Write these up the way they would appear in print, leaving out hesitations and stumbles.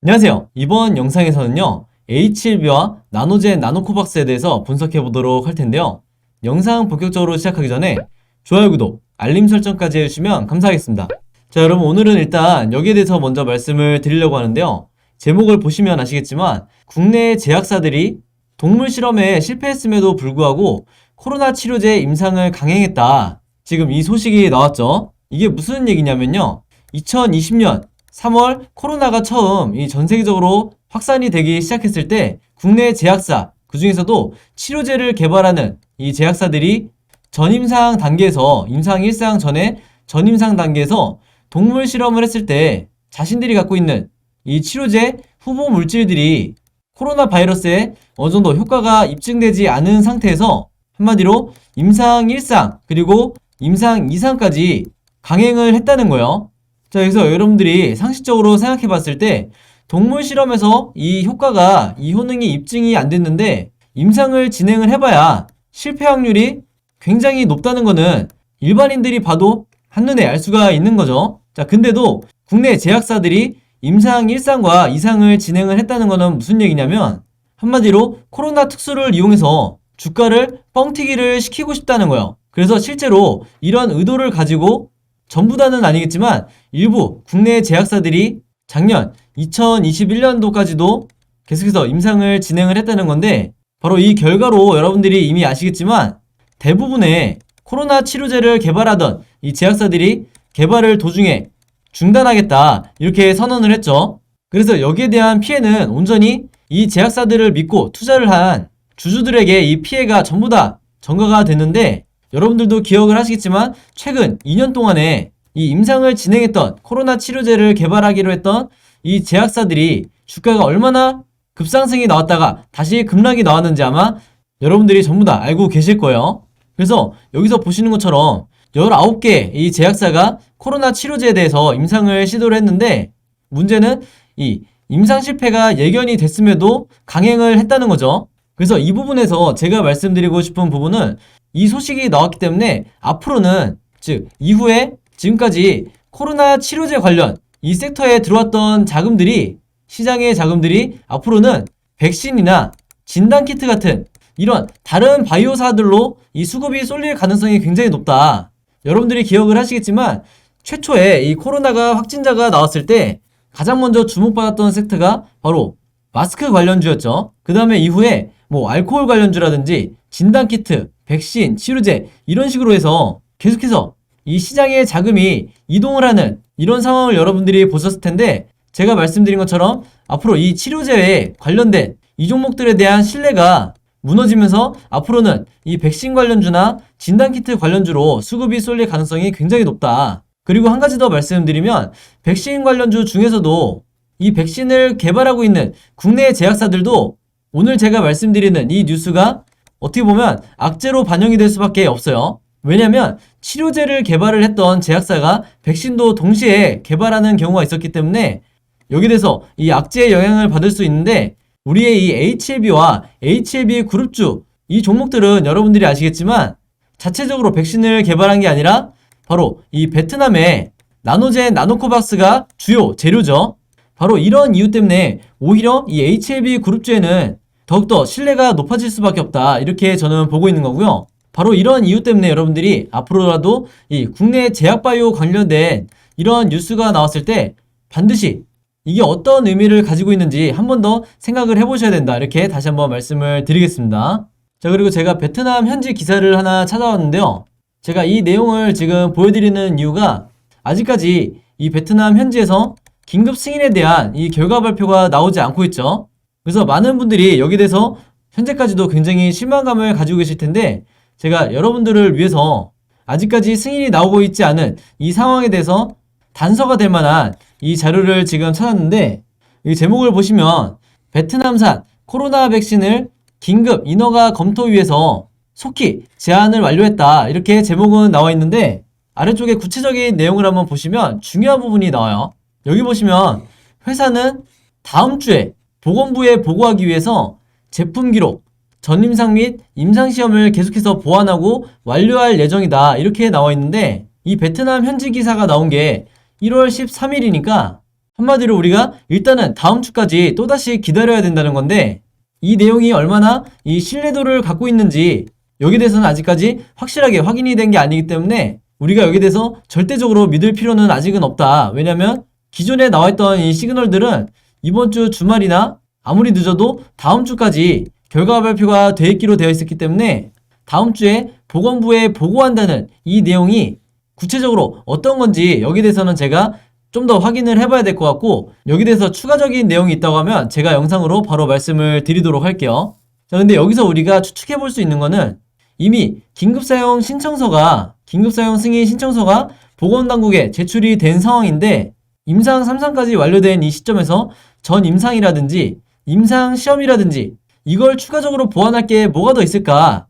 안녕하세요. 이번 영상에서는요, H1B와 나노젠 나노코박스에 대해서 분석해 보도록 할 텐데요. 영상 본격적으로 시작하기 전에 좋아요, 구독, 알림 설정까지 해주시면 감사하겠습니다. 자, 여러분 오늘은 일단 여기에 대해서 먼저 말씀을 드리려고 하는데요. 제목을 보시면 아시겠지만 국내 제약사들이 동물 실험에 실패했음에도 불구하고 코로나 치료제 임상을 강행했다. 지금 이 소식이 나왔죠. 이게 무슨 얘기냐면요. 2020년 3월 코로나가 처음 이 전 세계적으로 확산이 되기 시작했을 때 국내 제약사, 그 중에서도 치료제를 개발하는 이 제약사들이 전임상 단계에서 임상 1상 전에 전임상 단계에서 동물 실험을 했을 때 자신들이 갖고 있는 이 치료제 후보 물질들이 코로나 바이러스에 어느 정도 효과가 입증되지 않은 상태에서 한마디로 임상 1상 그리고 임상 2상까지 강행을 했다는 거예요. 자, 여기서 여러분들이 상식적으로 생각해 봤을 때 동물 실험에서 이 효과가, 이 효능이 입증이 안 됐는데 임상을 진행을 해봐야 실패 확률이 굉장히 높다는 거는 일반인들이 봐도 한눈에 알 수가 있는 거죠. 자, 근데도 국내 제약사들이 임상 1상과 2상을 진행을 했다는 거는 무슨 얘기냐면 한마디로 코로나 특수를 이용해서 주가를 뻥튀기를 시키고 싶다는 거예요. 그래서 실제로 이런 의도를 가지고 전부 다는 아니겠지만 일부 국내 제약사들이 작년 2021년도까지도 계속해서 임상을 진행을 했다는 건데, 바로 이 결과로 여러분들이 이미 아시겠지만 대부분의 코로나 치료제를 개발하던 이 제약사들이 개발을 도중에 중단하겠다 이렇게 선언을 했죠. 그래서 여기에 대한 피해는 온전히 이 제약사들을 믿고 투자를 한 주주들에게 이 피해가 전부 다 전가가 됐는데, 여러분들도 기억을 하시겠지만 최근 2년 동안에 이 임상을 진행했던 코로나 치료제를 개발하기로 했던 이 제약사들이 주가가 얼마나 급상승이 나왔다가 다시 급락이 나왔는지 아마 여러분들이 전부 다 알고 계실 거예요. 그래서 여기서 보시는 것처럼 19개 이 제약사가 코로나 치료제에 대해서 임상을 시도를 했는데, 문제는 이 임상 실패가 예견이 됐음에도 강행을 했다는 거죠. 그래서 이 부분에서 제가 말씀드리고 싶은 부분은 이 소식이 나왔기 때문에 앞으로는, 즉 이후에 지금까지 코로나 치료제 관련 이 섹터에 들어왔던 자금들이, 시장의 자금들이 앞으로는 백신이나 진단키트 같은 이런 다른 바이오사들로 이 수급이 쏠릴 가능성이 굉장히 높다. 여러분들이 기억을 하시겠지만 최초에 이 코로나가 확진자가 나왔을 때 가장 먼저 주목받았던 섹터가 바로 마스크 관련주였죠. 그 다음에 이후에 뭐 알코올 관련주라든지 진단키트, 백신, 치료제 이런 식으로 해서 계속해서 이 시장의 자금이 이동을 하는 이런 상황을 여러분들이 보셨을 텐데, 제가 말씀드린 것처럼 앞으로 이 치료제에 관련된 이 종목들에 대한 신뢰가 무너지면서 앞으로는 이 백신 관련주나 진단키트 관련주로 수급이 쏠릴 가능성이 굉장히 높다. 그리고 한 가지 더 말씀드리면 백신 관련주 중에서도 이 백신을 개발하고 있는 국내 제약사들도 오늘 제가 말씀드리는 이 뉴스가 어떻게 보면 악재로 반영이 될 수밖에 없어요. 왜냐면 치료제를 개발을 했던 제약사가 백신도 동시에 개발하는 경우가 있었기 때문에 여기에 대해서 이 악재의 영향을 받을 수 있는데, 우리의 이 H1B와 H1B 그룹주 이 종목들은 여러분들이 아시겠지만 자체적으로 백신을 개발한 게 아니라 바로 이 베트남의 나노젠 나노코박스가 주요 재료죠. 바로 이런 이유 때문에 오히려 이 H1B 그룹주에는 더욱더 신뢰가 높아질 수밖에 없다, 이렇게 저는 보고 있는 거고요. 바로 이런 이유 때문에 여러분들이 앞으로라도 이 국내 제약바이오 관련된 이런 뉴스가 나왔을 때 반드시 이게 어떤 의미를 가지고 있는지 한 번 더 생각을 해보셔야 된다, 이렇게 다시 한번 말씀을 드리겠습니다. 자, 그리고 제가 베트남 현지 기사를 하나 찾아왔는데요. 제가 이 내용을 지금 보여드리는 이유가 아직까지 이 베트남 현지에서 긴급 승인에 대한 이 결과 발표가 나오지 않고 있죠. 그래서 많은 분들이 여기에 대해서 현재까지도 굉장히 실망감을 가지고 계실 텐데, 제가 여러분들을 위해서 아직까지 승인이 나오고 있지 않은 이 상황에 대해서 단서가 될 만한 이 자료를 지금 찾았는데, 이 제목을 보시면 베트남산 코로나 백신을 긴급 인허가 검토위에서 속히 제안을 완료했다, 이렇게 제목은 나와 있는데 아래쪽에 구체적인 내용을 한번 보시면 중요한 부분이 나와요. 여기 보시면 회사는 다음 주에 보건부에 보고하기 위해서 제품 기록, 전임상 및 임상시험을 계속해서 보완하고 완료할 예정이다, 이렇게 나와 있는데 이 베트남 현지 기사가 나온 게 1월 13일이니까 한마디로 우리가 일단은 다음 주까지 또다시 기다려야 된다는 건데, 이 내용이 얼마나 이 신뢰도를 갖고 있는지 여기에 대해서는 아직까지 확실하게 확인이 된 게 아니기 때문에 우리가 여기에 대해서 절대적으로 믿을 필요는 아직은 없다. 왜냐면 기존에 나와있던 이 시그널들은 이번 주 주말이나 아무리 늦어도 다음 주까지 결과 발표가 돼 있기로 되어 있었기 때문에 다음 주에 보건부에 보고한다는 이 내용이 구체적으로 어떤 건지 여기에 대해서는 제가 좀 더 확인을 해봐야 될 것 같고, 여기에 대해서 추가적인 내용이 있다고 하면 제가 영상으로 바로 말씀을 드리도록 할게요. 자, 근데 여기서 우리가 추측해 볼 수 있는 거는 이미 긴급사용 승인 신청서가 보건당국에 제출이 된 상황인데, 임상 3상까지 완료된 이 시점에서 전 임상이라든지 임상 시험이라든지 이걸 추가적으로 보완할 게 뭐가 더 있을까,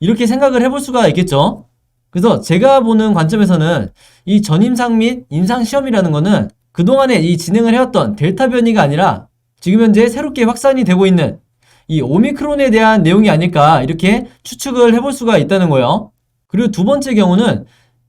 이렇게 생각을 해볼 수가 있겠죠. 그래서 제가 보는 관점에서는 이 전임상 및 임상시험이라는 거는 그동안에 이 진행을 해왔던 델타 변이가 아니라 지금 현재 새롭게 확산이 되고 있는 이 오미크론에 대한 내용이 아닐까, 이렇게 추측을 해볼 수가 있다는 거예요. 그리고 두 번째 경우는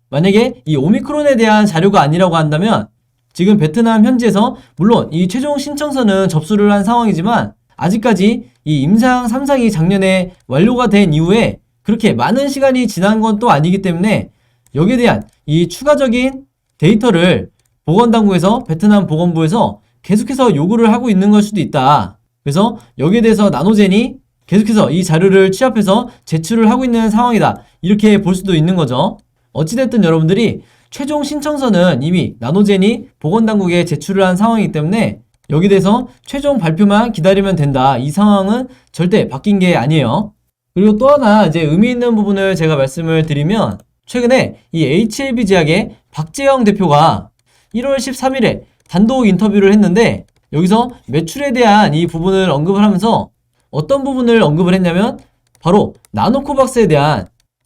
만약에 이 오미크론에 대한 자료가 아니라고 한다면 지금 베트남 현지에서 물론 이 최종 신청서는 접수를 한 상황이지만 아직까지 이 임상 3상이 작년에 완료가 된 이후에 그렇게 많은 시간이 지난 건 또 아니기 때문에 여기에 대한 이 추가적인 데이터를 보건당국에서, 베트남 보건부에서 계속해서 요구를 하고 있는 걸 수도 있다. 그래서 여기에 대해서 나노젠이 계속해서 이 자료를 취합해서 제출을 하고 있는 상황이다, 이렇게 볼 수도 있는 거죠. 어찌됐든 여러분들이 최종 신청서는 이미 나노젠이 보건당국에 제출을 한 상황이기 때문에 여기에 대해서 최종 발표만 기다리면 된다. 이 상황은 절대 바뀐 게 아니에요. 그리고 또 하나 이제 의미 있는 부분을 제가 말씀을 드리면, 최근에 이 HLB 제약의 박재영 대표가 1월 13일에 단독 인터뷰를 했는데 여기서 매출에 대한 이 부분을 언급을 하면서 어떤 부분을 언급을 했냐면 바로 나노코박스에 대한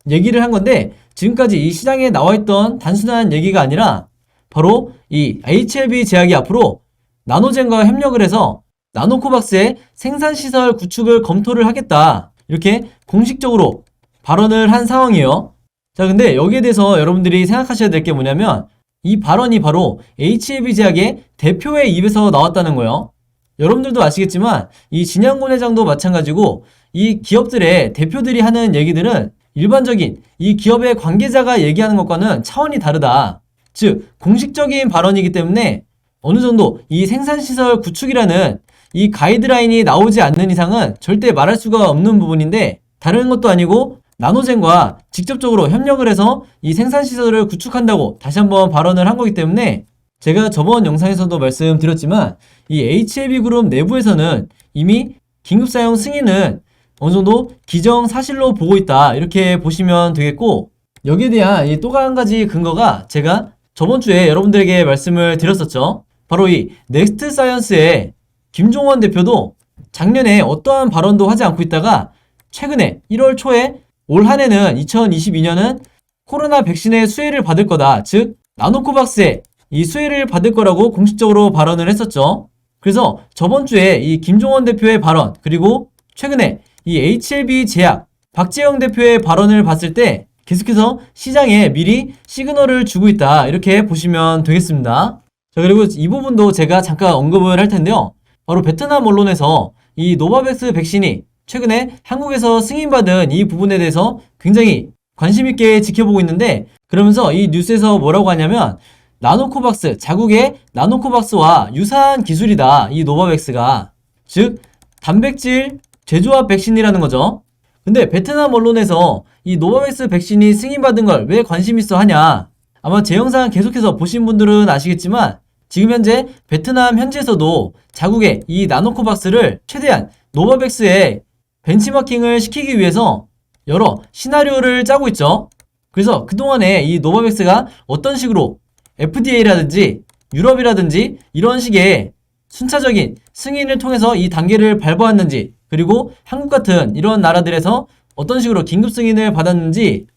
얘기를 한 건데, 지금까지 이 시장에 나와있던 단순한 얘기가 아니라 바로 이 HLB 제약이 앞으로 나노젠과 협력을 해서 나노코박스의 생산시설 구축을 검토를 하겠다, 이렇게 공식적으로 발언을 한 상황이에요. 자, 근데 여기에 대해서 여러분들이 생각하셔야 될 게 뭐냐면 이 발언이 바로 HLB 제약의 대표의 입에서 나왔다는 거예요. 여러분들도 아시겠지만 이 진양곤 회장도 마찬가지고 이 기업들의 대표들이 하는 얘기들은 일반적인 이 기업의 관계자가 얘기하는 것과는 차원이 다르다. 즉 공식적인 발언이기 때문에 어느 정도 이 생산시설 구축이라는 이 가이드라인이 나오지 않는 이상은 절대 말할 수가 없는 부분인데, 다른 것도 아니고 나노젠과 직접적으로 협력을 해서 이 생산시설을 구축한다고 다시 한번 발언을 한 거기 때문에 제가 저번 영상에서도 말씀드렸지만 이 HLB 그룹 내부에서는 이미 긴급사용 승인은 어느 정도 기정사실로 보고 있다, 이렇게 보시면 되겠고, 여기에 대한 또 한 가지 근거가 제가 저번 주에 여러분들에게 말씀을 드렸었죠. 바로 이 넥스트 사이언스의 김종원 대표도 작년에 어떠한 발언도 하지 않고 있다가 최근에 1월 초에 올 한해는 2022년은 코로나 백신의 수혜를 받을 거다, 즉 나노코박스의 이 수혜를 받을 거라고 공식적으로 발언을 했었죠. 그래서 저번 주에 이 김종원 대표의 발언, 그리고 최근에 이 HLB 제약 박재영 대표의 발언을 봤을 때 계속해서 시장에 미리 시그널을 주고 있다, 이렇게 보시면 되겠습니다. 자, 그리고 이 부분도 제가 잠깐 언급을 할 텐데요. 바로 베트남 언론에서 이 노바백스 백신이 최근에 한국에서 승인받은 이 부분에 대해서 굉장히 관심 있게 지켜보고 있는데, 그러면서 이 뉴스에서 뭐라고 하냐면 나노코박스, 자국의 나노코박스와 유사한 기술이다, 이 노바백스가. 즉 단백질 재조합 백신이라는 거죠. 근데 베트남 언론에서 이 노바백스 백신이 승인받은 걸 왜 관심 있어 하냐, 아마 제 영상 계속해서 보신 분들은 아시겠지만 지금 현재 베트남 현지에서도 자국의 이 나노코박스를 최대한 노바백스에 벤치마킹을 시키기 위해서 여러 시나리오를 짜고 있죠. 그래서 그동안에 이 노바백스가 어떤 식으로 FDA라든지 유럽이라든지 이런 식의 순차적인 승인을 통해서 이 단계를 밟아왔는지, 그리고 한국 같은 이런 나라들에서 어떤 식으로 긴급 승인을 받았는지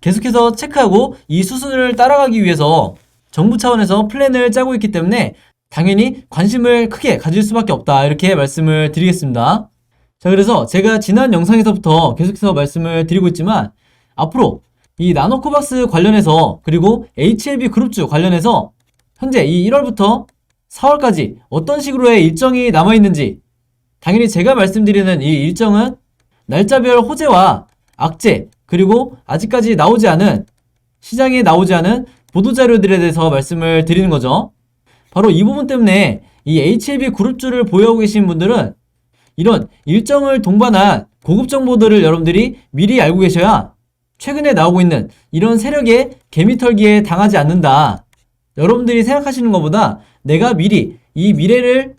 계속해서 체크하고 이 수순을 따라가기 위해서 정부 차원에서 플랜을 짜고 있기 때문에 당연히 관심을 크게 가질 수밖에 없다, 이렇게 말씀을 드리겠습니다. 자, 그래서 제가 지난 영상에서부터 계속해서 말씀을 드리고 있지만 앞으로 이 나노코박스 관련해서, 그리고 HLB 그룹주 관련해서 현재 이 1월부터 4월까지 어떤 식으로의 일정이 남아있는지, 당연히 제가 말씀드리는 이 일정은 날짜별 호재와 악재, 그리고 아직까지 나오지 않은, 시장에 나오지 않은 보도자료들에 대해서 말씀을 드리는 거죠. 바로 이 부분 때문에 이 HLB 그룹주를 보유하고 계신 분들은 이런 일정을 동반한 고급 정보들을 여러분들이 미리 알고 계셔야 최근에 나오고 있는 이런 세력의 개미털기에 당하지 않는다. 여러분들이 생각하시는 것보다 내가 미리 이 미래를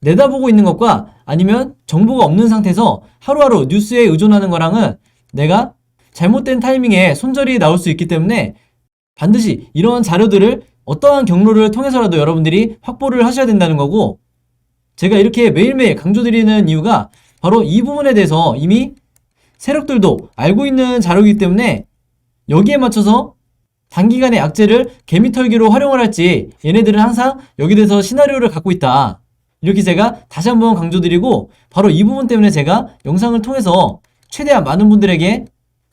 내다보고 있는 것과 아니면 정보가 없는 상태에서 하루하루 뉴스에 의존하는 거랑은 내가 잘못된 타이밍에 손절이 나올 수 있기 때문에 반드시 이런 자료들을 어떠한 경로를 통해서라도 여러분들이 확보를 하셔야 된다는 거고, 제가 이렇게 매일매일 강조드리는 이유가 바로 이 부분에 대해서 이미 세력들도 알고 있는 자료이기 때문에 여기에 맞춰서 단기간의 악재를 개미털기로 활용을 할지 얘네들은 항상 여기에 대해서 시나리오를 갖고 있다. 이렇게 제가 다시 한번 강조드리고, 바로 이 부분 때문에 제가 영상을 통해서 최대한 많은 분들에게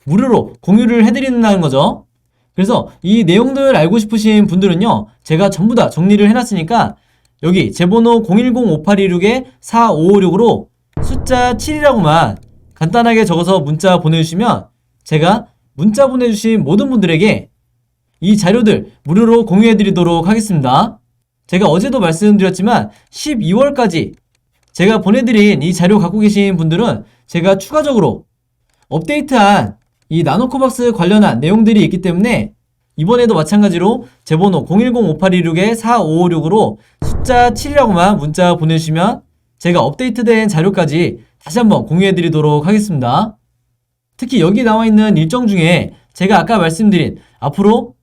무료로 공유를 해드린다는 거죠. 그래서 이 내용들 알고 싶으신 분들은요, 제가 전부 다 정리를 해놨으니까 여기 제 번호 010-5826-4556으로 숫자 7이라고만 간단하게 적어서 문자 보내주시면 제가 문자 보내주신 모든 분들에게 이 자료들 무료로 공유해드리도록 하겠습니다. 제가 어제도 말씀드렸지만 12월까지 제가 보내드린 이 자료 갖고 계신 분들은 제가 추가적으로 업데이트한 이 나노코박스 관련한 내용들이 있기 때문에 이번에도 마찬가지로 제 번호 010-5826-4556으로 숫자 7이라고만 문자 보내주시면 제가 업데이트된 자료까지 다시 한번 공유해드리도록 하겠습니다. 특히 여기 나와있는 일정 중에 제가 아까 말씀드린 앞으로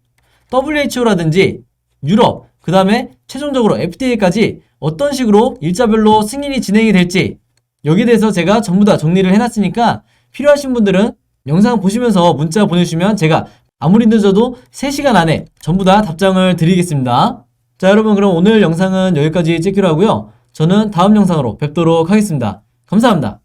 WHO라든지 유럽, 그 다음에 최종적으로 FDA까지 어떤 식으로 일자별로 승인이 진행이 될지 여기에 대해서 제가 전부 다 정리를 해놨으니까 필요하신 분들은 영상 보시면서 문자 보내주시면 제가 아무리 늦어도 3시간 안에 전부 다 답장을 드리겠습니다. 자, 여러분, 그럼 오늘 영상은 여기까지 찍기로 하고요. 저는 다음 영상으로 뵙도록 하겠습니다. 감사합니다.